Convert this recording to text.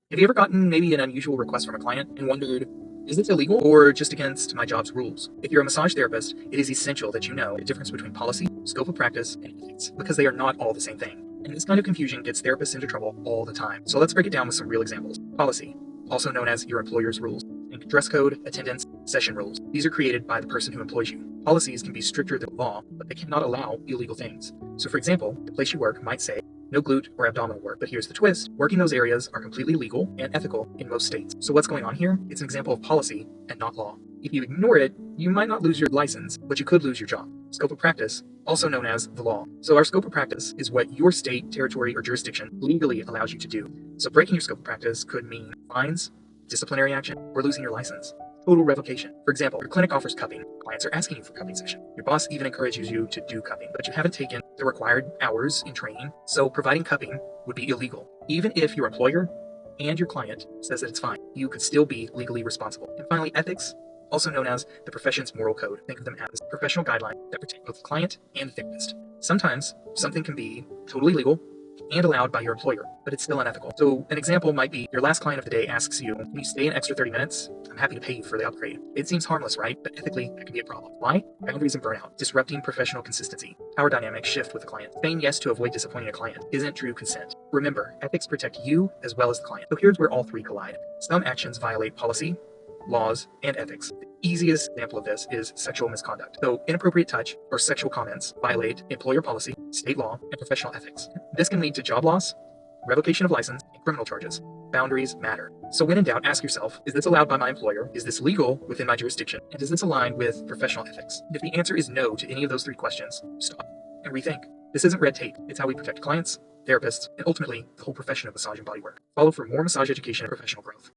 Have you ever gotten maybe an unusual request from a client and wondered, is this illegal or just against my job's rules? If you're a massage therapist, it is essential that you know the difference between policy, scope of practice, and ethics, because they are not all the same thing. And this kind of confusion gets therapists into trouble all the time. So let's break it down with some real examples. Policy, also known as your employer's rules. Think dress code, attendance, session rules. These are created by the person who employs you. Policies can be stricter than law, but they cannot allow illegal things. So for example, the place you work might say, no glute or abdominal work, but here's the twist. Working those areas are completely legal and ethical in most states. So what's going on here? It's an example of policy and not law. If you ignore it, you might not lose your license, but you could lose your job. Scope of practice, also known as the law. So our scope of practice is what your state, territory, or jurisdiction legally allows you to do. So breaking your scope of practice could mean fines, disciplinary action, or losing your license. Total revocation. For example, your clinic offers cupping. Clients are asking you for cupping session. Your boss even encourages you to do cupping, but you haven't taken the required hours in training, so providing cupping would be illegal. Even if your employer and your client says that it's fine, you could still be legally responsible. And finally, ethics, also known as the profession's moral code. Think of them as professional guidelines that protect both the client and the therapist. Sometimes something can be totally legal and allowed by your employer, but it's still unethical. So an example might be your last client of the day asks you, can you stay an extra 30 minutes? I'm happy to pay you for the upgrade. It seems harmless, right? But ethically, that can be a problem. Why? Boundaries and burnout, disrupting professional consistency, power dynamics shift with the client. Saying yes to avoid disappointing a client isn't true consent. Remember, ethics protect you as well as the client. So here's where all three collide. Some actions violate policy, laws, and ethics. The easiest example of this is sexual misconduct. So inappropriate touch or sexual comments violate employer policy, state law, and professional ethics. This can lead to job loss, revocation of license, and criminal charges. Boundaries matter. So when in doubt, ask yourself, is this allowed by my employer? Is this legal within my jurisdiction? And does this align with professional ethics? If the answer is no to any of those three questions, stop and rethink. This isn't red tape. It's how we protect clients, therapists, and ultimately the whole profession of massage and bodywork. Follow for more massage education and professional growth.